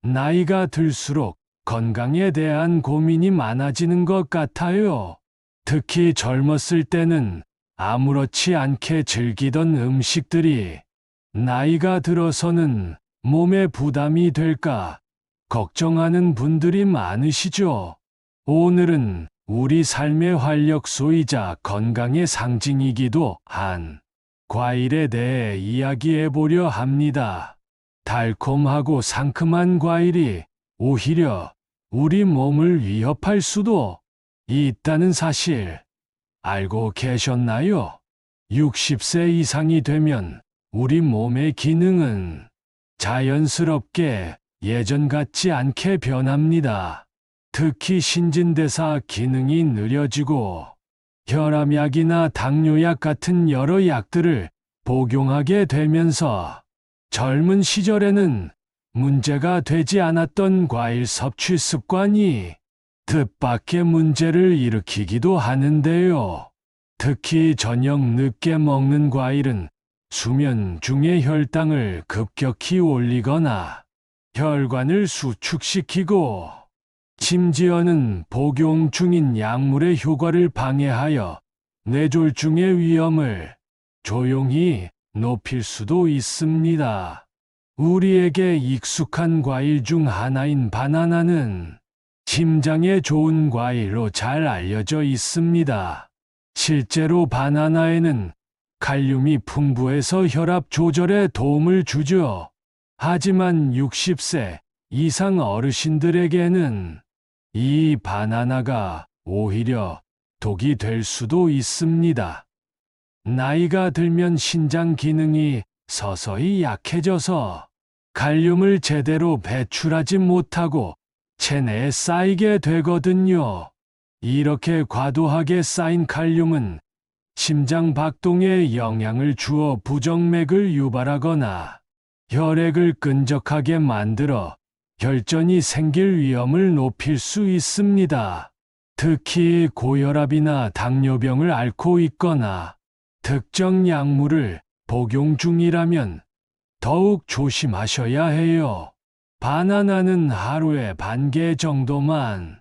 나이가 들수록 건강에 대한 고민이 많아지는 것 같아요. 특히 젊었을 때는 아무렇지 않게 즐기던 음식들이 나이가 들어서는 몸에 부담이 될까 걱정하는 분들이 많으시죠. 오늘은 우리 삶의 활력소이자 건강의 상징이기도 한 과일에 대해 이야기해 보려 합니다. 달콤하고 상큼한 과일이 오히려 우리 몸을 위협할 수도 있다는 사실 알고 계셨나요? 60세 이상이 되면 우리 몸의 기능은 자연스럽게 예전 같지 않게 변합니다. 특히 신진대사 기능이 느려지고 혈압약이나 당뇨약 같은 여러 약들을 복용하게 되면서 젊은 시절에는 문제가 되지 않았던 과일 섭취 습관이 뜻밖의 문제를 일으키기도 하는데요. 특히 저녁 늦게 먹는 과일은 수면 중에 혈당을 급격히 올리거나 혈관을 수축시키고 심지어는 복용 중인 약물의 효과를 방해하여 뇌졸중의 위험을 조용히 높일 수도 있습니다. 우리에게 익숙한 과일 중 하나인 바나나는 심장에 좋은 과일로 잘 알려져 있습니다. 실제로 바나나에는 칼륨이 풍부해서 혈압 조절에 도움을 주죠. 하지만 60세 이상 어르신들에게는 이 바나나가 오히려 독이 될 수도 있습니다. 나이가 들면 신장 기능이 서서히 약해져서 칼륨을 제대로 배출하지 못하고 체내에 쌓이게 되거든요. 이렇게 과도하게 쌓인 칼륨은 심장 박동에 영향을 주어 부정맥을 유발하거나 혈액을 끈적하게 만들어 혈전이 생길 위험을 높일 수 있습니다. 특히 고혈압이나 당뇨병을 앓고 있거나 특정 약물을 복용 중이라면 더욱 조심하셔야 해요. 바나나는 하루에 반 개 정도만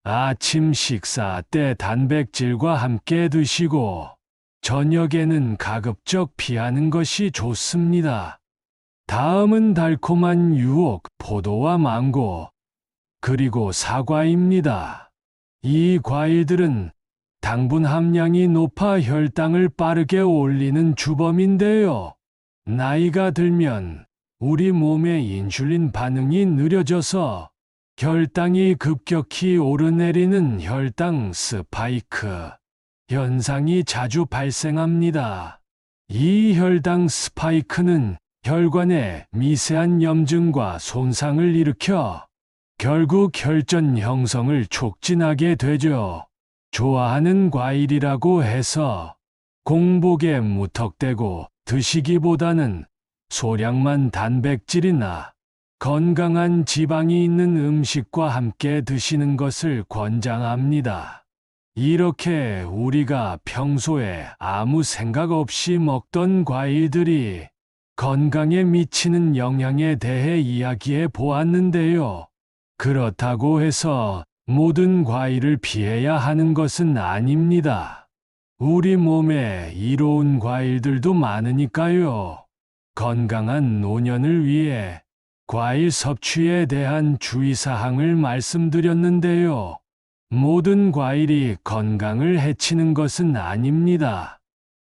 아침 식사 때 단백질과 함께 드시고 저녁에는 가급적 피하는 것이 좋습니다. 다음은 달콤한 유혹, 포도와 망고, 그리고 사과입니다. 이 과일들은 당분 함량이 높아 혈당을 빠르게 올리는 주범인데요. 나이가 들면 우리 몸의 인슐린 반응이 느려져서 혈당이 급격히 오르내리는 혈당 스파이크 현상이 자주 발생합니다. 이 혈당 스파이크는 혈관에 미세한 염증과 손상을 일으켜 결국 혈전 형성을 촉진하게 되죠. 좋아하는 과일이라고 해서 공복에 무턱대고 드시기보다는 소량만 단백질이나 건강한 지방이 있는 음식과 함께 드시는 것을 권장합니다. 이렇게 우리가 평소에 아무 생각 없이 먹던 과일들이 건강에 미치는 영향에 대해 이야기해 보았는데요. 그렇다고 해서 모든 과일을 피해야 하는 것은 아닙니다. 우리 몸에 이로운 과일들도 많으니까요. 건강한 노년을 위해 과일 섭취에 대한 주의사항을 말씀드렸는데요. 모든 과일이 건강을 해치는 것은 아닙니다.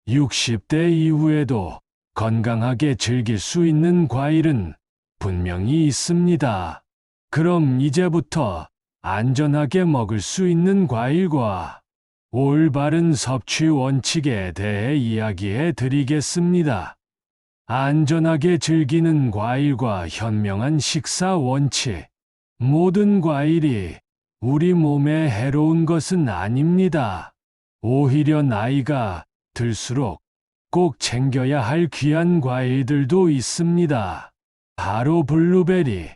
60대 이후에도 건강하게 즐길 수 있는 과일은 분명히 있습니다. 그럼 이제부터 안전하게 먹을 수 있는 과일과 올바른 섭취 원칙에 대해 이야기해 드리겠습니다. 안전하게 즐기는 과일과 현명한 식사 원칙. 모든 과일이 우리 몸에 해로운 것은 아닙니다. 오히려 나이가 들수록 꼭 챙겨야 할 귀한 과일들도 있습니다. 바로 블루베리,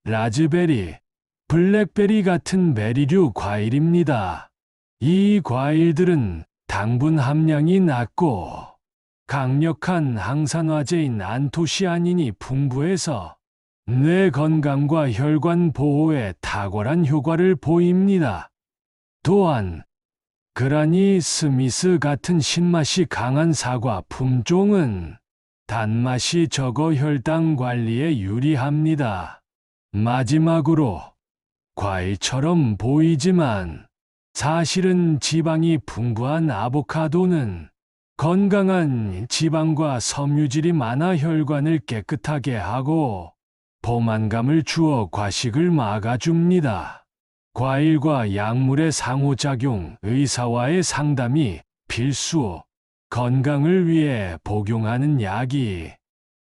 라즈베리, 블랙베리 같은 베리류 과일입니다. 이 과일들은 당분 함량이 낮고 강력한 항산화제인 안토시아닌이 풍부해서 뇌 건강과 혈관 보호에 탁월한 효과를 보입니다. 또한 그라니 스미스 같은 신맛이 강한 사과 품종은 단맛이 적어 혈당 관리에 유리합니다. 마지막으로 과일처럼 보이지만 사실은 지방이 풍부한 아보카도는 건강한 지방과 섬유질이 많아 혈관을 깨끗하게 하고 포만감을 주어 과식을 막아줍니다. 과일과 약물의 상호작용, 의사와의 상담이 필수. 건강을 위해 복용하는 약이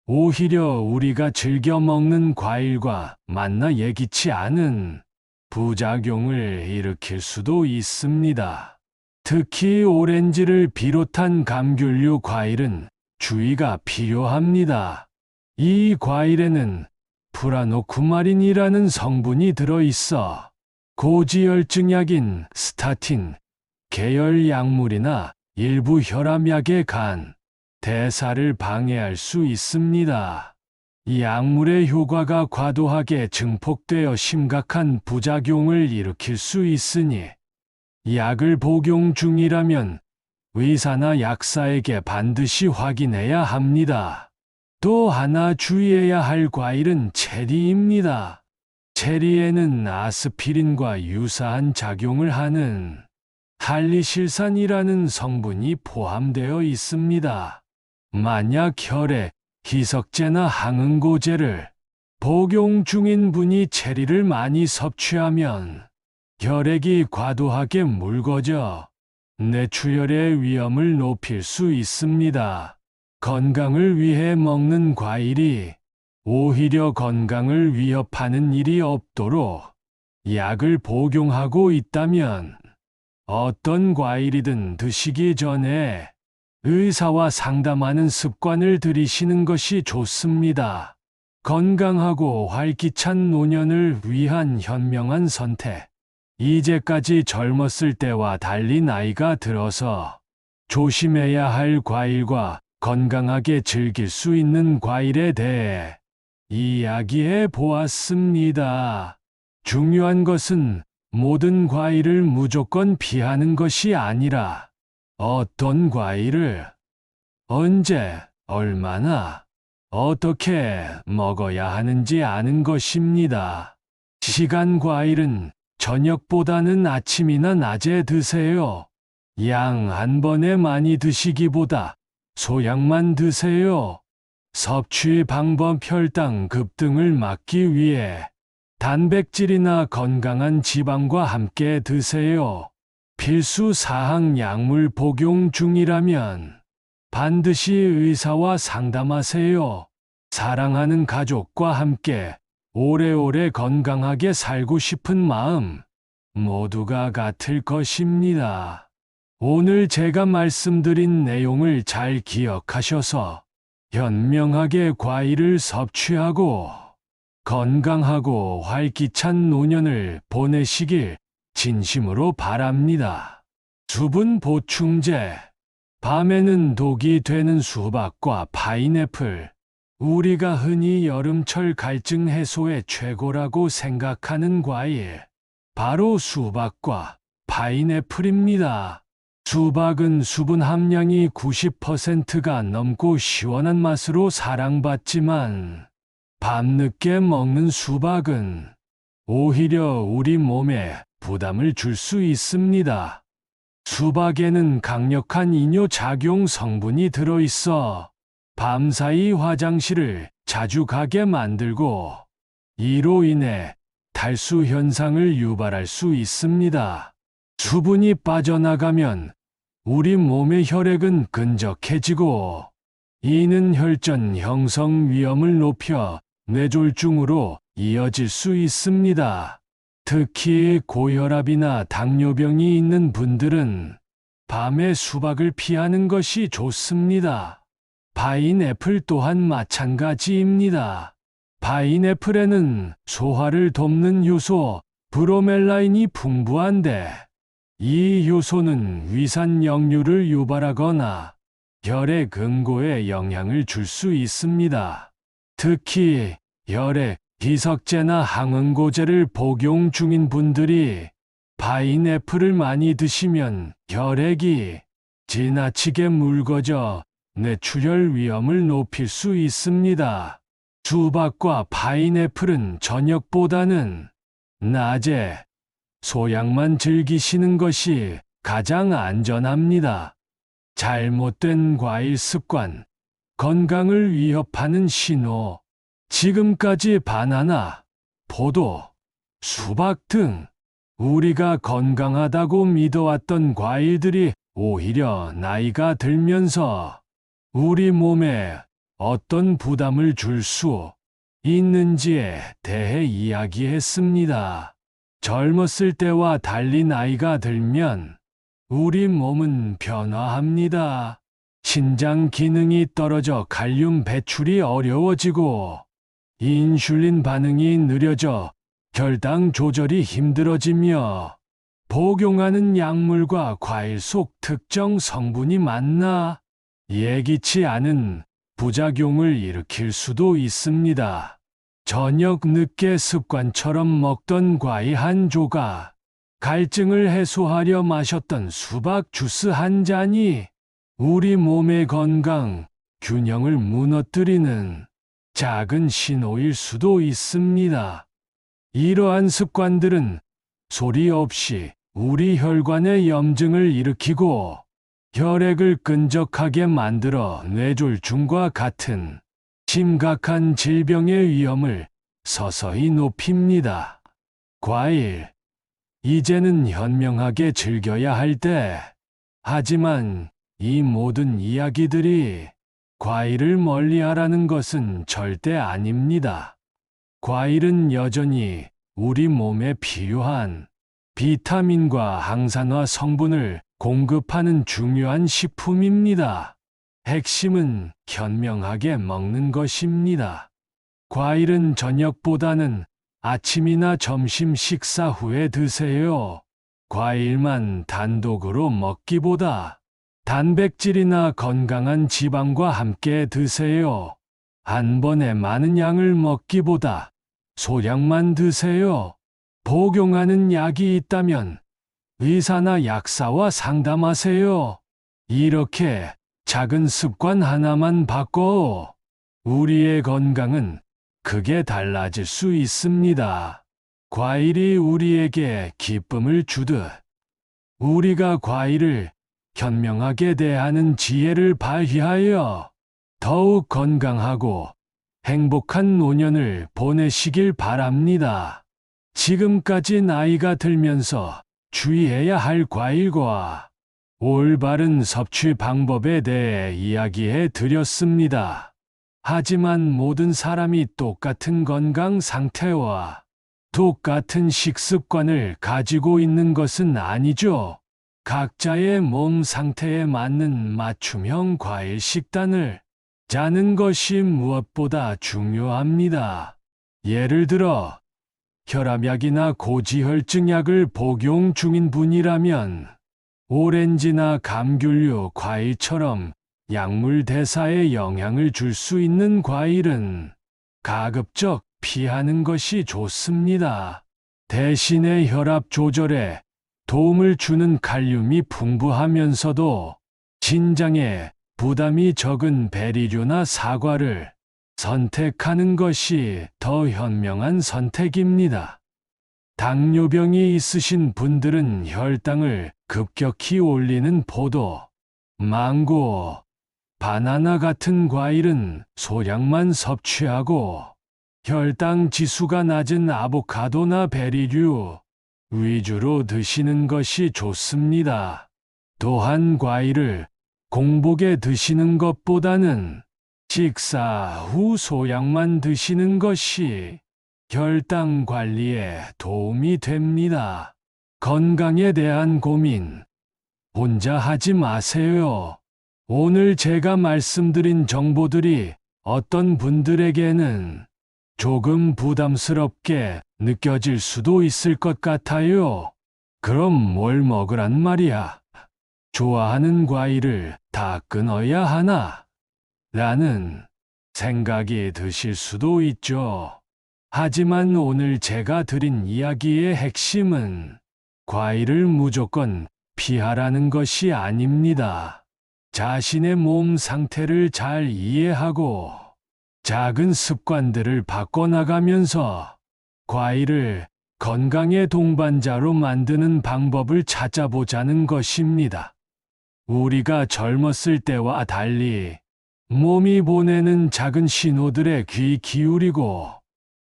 오히려 우리가 즐겨 먹는 과일과 만나 예기치 않은 부작용을 일으킬 수도 있습니다. 특히 오렌지를 비롯한 감귤류 과일은 주의가 필요합니다. 이 과일에는 프라노쿠마린이라는 성분이 들어있어 고지혈증약인 스타틴, 계열 약물이나 일부 혈압약의 간, 대사를 방해할 수 있습니다. 이 약물의 효과가 과도하게 증폭되어 심각한 부작용을 일으킬 수 있으니 약을 복용 중이라면 의사나 약사에게 반드시 확인해야 합니다. 또 하나 주의해야 할 과일은 체리입니다. 체리에는 아스피린과 유사한 작용을 하는 할리실산이라는 성분이 포함되어 있습니다. 만약 혈액, 희석제나 항응고제를 복용 중인 분이 체리를 많이 섭취하면 혈액이 과도하게 묽어져 뇌출혈의 위험을 높일 수 있습니다. 건강을 위해 먹는 과일이 오히려 건강을 위협하는 일이 없도록 약을 복용하고 있다면 어떤 과일이든 드시기 전에 의사와 상담하는 습관을 들이시는 것이 좋습니다. 건강하고 활기찬 노년을 위한 현명한 선택. 이제까지 젊었을 때와 달리 나이가 들어서 조심해야 할 과일과 건강하게 즐길 수 있는 과일에 대해 이야기해 보았습니다. 중요한 것은 모든 과일을 무조건 피하는 것이 아니라 어떤 과일을 언제, 얼마나, 어떻게 먹어야 하는지 아는 것입니다. 시간 과일은 저녁보다는 아침이나 낮에 드세요. 양 한 번에 많이 드시기보다 소량만 드세요. 섭취 방법 혈당 급등을 막기 위해 단백질이나 건강한 지방과 함께 드세요. 필수 사항 약물 복용 중이라면 반드시 의사와 상담하세요. 사랑하는 가족과 함께 오래오래 건강하게 살고 싶은 마음 모두가 같을 것입니다. 오늘 제가 말씀드린 내용을 잘 기억하셔서 현명하게 과일을 섭취하고 건강하고 활기찬 노년을 보내시길 진심으로 바랍니다. 수분 보충제. 밤에는 독이 되는 수박과 파인애플. 우리가 흔히 여름철 갈증 해소에 최고라고 생각하는 과일. 바로 수박과 파인애플입니다. 수박은 수분 함량이 90%가 넘고 시원한 맛으로 사랑받지만 밤늦게 먹는 수박은 오히려 우리 몸에 부담을 줄 수 있습니다. 수박에는 강력한 이뇨작용 성분이 들어있어 밤사이 화장실을 자주 가게 만들고 이로 인해 탈수 현상을 유발할 수 있습니다. 수분이 빠져나가면 우리 몸의 혈액은 끈적해지고 이는 혈전 형성 위험을 높여 뇌졸중으로 이어질 수 있습니다. 특히 고혈압이나 당뇨병이 있는 분들은 밤에 수박을 피하는 것이 좋습니다. 파인애플 또한 마찬가지입니다. 파인애플에는 소화를 돕는 효소 브로멜라인이 풍부한데 이 효소는 위산 역류를 유발하거나 혈액 응고에 영향을 줄 수 있습니다. 특히 혈액 희석제나 항응고제를 복용 중인 분들이 파인애플을 많이 드시면 혈액이 지나치게 묽어져 뇌출혈 위험을 높일 수 있습니다. 수박과 파인애플은 저녁보다는 낮에 소량만 즐기시는 것이 가장 안전합니다. 잘못된 과일 습관, 건강을 위협하는 신호. 지금까지 바나나, 포도, 수박 등 우리가 건강하다고 믿어왔던 과일들이 오히려 나이가 들면서 우리 몸에 어떤 부담을 줄 수 있는지에 대해 이야기했습니다. 젊었을 때와 달리 나이가 들면 우리 몸은 변화합니다. 신장 기능이 떨어져 칼륨 배출이 어려워지고 인슐린 반응이 느려져 혈당 조절이 힘들어지며 복용하는 약물과 과일 속 특정 성분이 만나 예기치 않은 부작용을 일으킬 수도 있습니다. 저녁 늦게 습관처럼 먹던 과일 한 조각, 갈증을 해소하려 마셨던 수박 주스 한 잔이 우리 몸의 건강, 균형을 무너뜨리는 작은 신호일 수도 있습니다. 이러한 습관들은 소리 없이 우리 혈관의 염증을 일으키고 혈액을 끈적하게 만들어 뇌졸중과 같은 심각한 질병의 위험을 서서히 높입니다. 과일, 이제는 현명하게 즐겨야 할 때. 하지만 이 모든 이야기들이 과일을 멀리하라는 것은 절대 아닙니다. 과일은 여전히 우리 몸에 필요한 비타민과 항산화 성분을 공급하는 중요한 식품입니다. 핵심은 현명하게 먹는 것입니다. 과일은 저녁보다는 아침이나 점심 식사 후에 드세요. 과일만 단독으로 먹기보다 단백질이나 건강한 지방과 함께 드세요. 한 번에 많은 양을 먹기보다 소량만 드세요. 복용하는 약이 있다면 의사나 약사와 상담하세요. 이렇게 작은 습관 하나만 바꿔 우리의 건강은 크게 달라질 수 있습니다. 과일이 우리에게 기쁨을 주듯 우리가 과일을 현명하게 대하는 지혜를 발휘하여 더욱 건강하고 행복한 노년을 보내시길 바랍니다. 지금까지 나이가 들면서 주의해야 할 과일과 올바른 섭취 방법에 대해 이야기해 드렸습니다. 하지만 모든 사람이 똑같은 건강 상태와 똑같은 식습관을 가지고 있는 것은 아니죠. 각자의 몸 상태에 맞는 맞춤형 과일 식단을 짜는 것이 무엇보다 중요합니다. 예를 들어, 혈압약이나 고지혈증약을 복용 중인 분이라면 오렌지나 감귤류 과일처럼 약물 대사에 영향을 줄 수 있는 과일은 가급적 피하는 것이 좋습니다. 대신에 혈압 조절에 도움을 주는 칼륨이 풍부하면서도 신장에 부담이 적은 베리류나 사과를 선택하는 것이 더 현명한 선택입니다. 당뇨병이 있으신 분들은 혈당을 급격히 올리는 포도, 망고, 바나나 같은 과일은 소량만 섭취하고 혈당 지수가 낮은 아보카도나 베리류 위주로 드시는 것이 좋습니다. 또한 과일을 공복에 드시는 것보다는 식사 후 소량만 드시는 것이 혈당 관리에 도움이 됩니다. 건강에 대한 고민 혼자 하지 마세요. 오늘 제가 말씀드린 정보들이 어떤 분들에게는 조금 부담스럽게 느껴질 수도 있을 것 같아요. 그럼 뭘 먹으란 말이야? 좋아하는 과일을 다 끊어야 하나? 라는 생각이 드실 수도 있죠. 하지만 오늘 제가 드린 이야기의 핵심은 과일을 무조건 피하라는 것이 아닙니다. 자신의 몸 상태를 잘 이해하고 작은 습관들을 바꿔나가면서 과일을 건강의 동반자로 만드는 방법을 찾아보자는 것입니다. 우리가 젊었을 때와 달리 몸이 보내는 작은 신호들에 귀 기울이고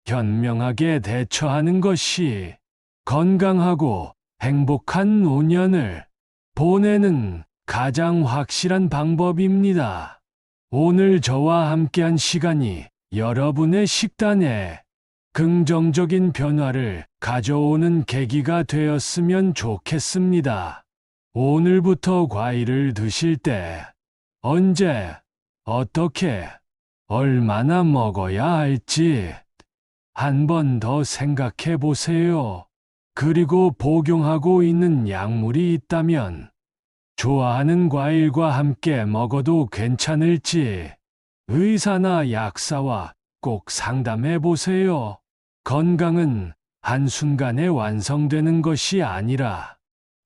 현명하게 대처하는 것이 건강하고 행복한 노년을 보내는 가장 확실한 방법입니다. 오늘 저와 함께한 시간이 여러분의 식단에 긍정적인 변화를 가져오는 계기가 되었으면 좋겠습니다. 오늘부터 과일을 드실 때 언제, 어떻게, 얼마나 먹어야 할지 한 번 더 생각해 보세요. 그리고 복용하고 있는 약물이 있다면 좋아하는 과일과 함께 먹어도 괜찮을지 의사나 약사와 꼭 상담해 보세요. 건강은 한순간에 완성되는 것이 아니라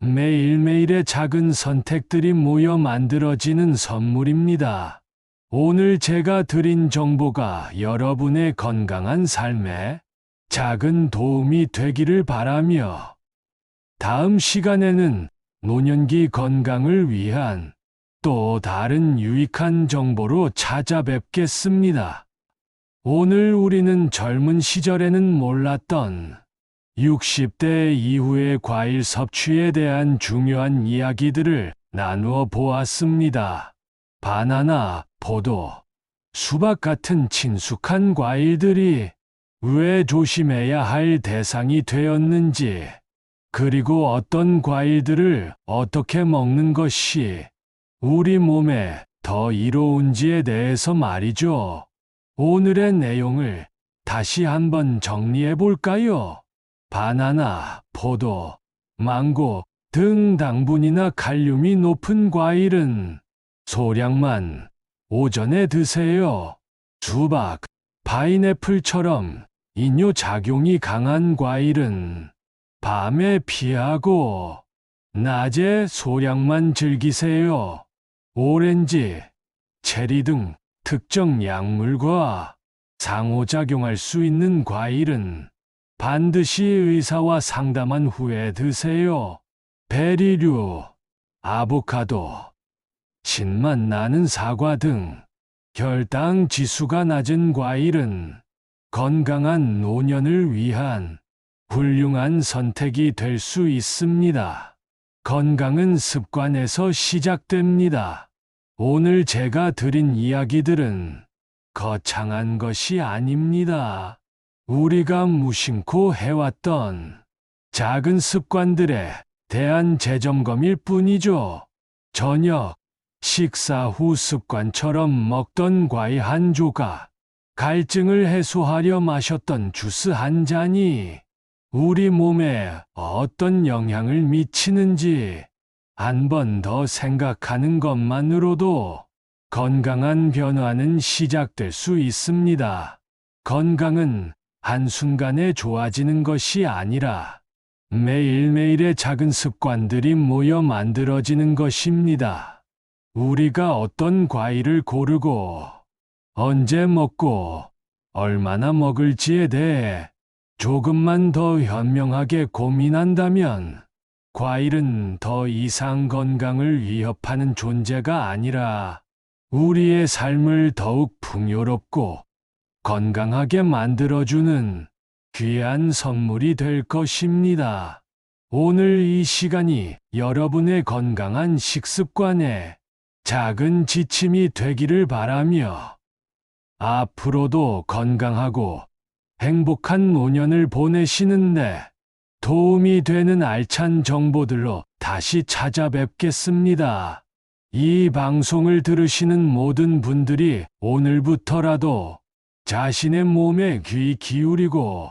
매일매일의 작은 선택들이 모여 만들어지는 선물입니다. 오늘 제가 드린 정보가 여러분의 건강한 삶에 작은 도움이 되기를 바라며 다음 시간에는 노년기 건강을 위한 또 다른 유익한 정보로 찾아뵙겠습니다. 오늘 우리는 젊은 시절에는 몰랐던 60대 이후의 과일 섭취에 대한 중요한 이야기들을 나누어 보았습니다. 바나나, 포도, 수박 같은 친숙한 과일들이 왜 조심해야 할 대상이 되었는지, 그리고 어떤 과일들을 어떻게 먹는 것이 우리 몸에 더 이로운지에 대해서 말이죠. 오늘의 내용을 다시 한번 정리해 볼까요? 바나나, 포도, 망고 등 당분이나 칼륨이 높은 과일은 소량만 오전에 드세요. 수박, 파인애플처럼 이뇨작용이 강한 과일은 밤에 피하고 낮에 소량만 즐기세요. 오렌지, 체리 등 특정 약물과 상호작용할 수 있는 과일은 반드시 의사와 상담한 후에 드세요. 베리류, 아보카도, 신맛 나는 사과 등 혈당 지수가 낮은 과일은 건강한 노년을 위한 훌륭한 선택이 될 수 있습니다. 건강은 습관에서 시작됩니다. 오늘 제가 드린 이야기들은 거창한 것이 아닙니다. 우리가 무심코 해왔던 작은 습관들에 대한 재점검일 뿐이죠. 저녁, 식사 후 습관처럼 먹던 과일 한 조각, 갈증을 해소하려 마셨던 주스 한 잔이 우리 몸에 어떤 영향을 미치는지 한 번 더 생각하는 것만으로도 건강한 변화는 시작될 수 있습니다. 건강은 한순간에 좋아지는 것이 아니라 매일매일의 작은 습관들이 모여 만들어지는 것입니다. 우리가 어떤 과일을 고르고 언제 먹고 얼마나 먹을지에 대해 조금만 더 현명하게 고민한다면 과일은 더 이상 건강을 위협하는 존재가 아니라 우리의 삶을 더욱 풍요롭고 건강하게 만들어주는 귀한 선물이 될 것입니다. 오늘 이 시간이 여러분의 건강한 식습관에 작은 지침이 되기를 바라며 앞으로도 건강하고 행복한 노년을 보내시는데 도움이 되는 알찬 정보들로 다시 찾아뵙겠습니다. 이 방송을 들으시는 모든 분들이 오늘부터라도 자신의 몸에 귀 기울이고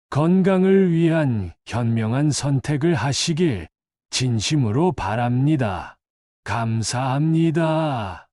건강을 위한 현명한 선택을 하시길 진심으로 바랍니다. 감사합니다.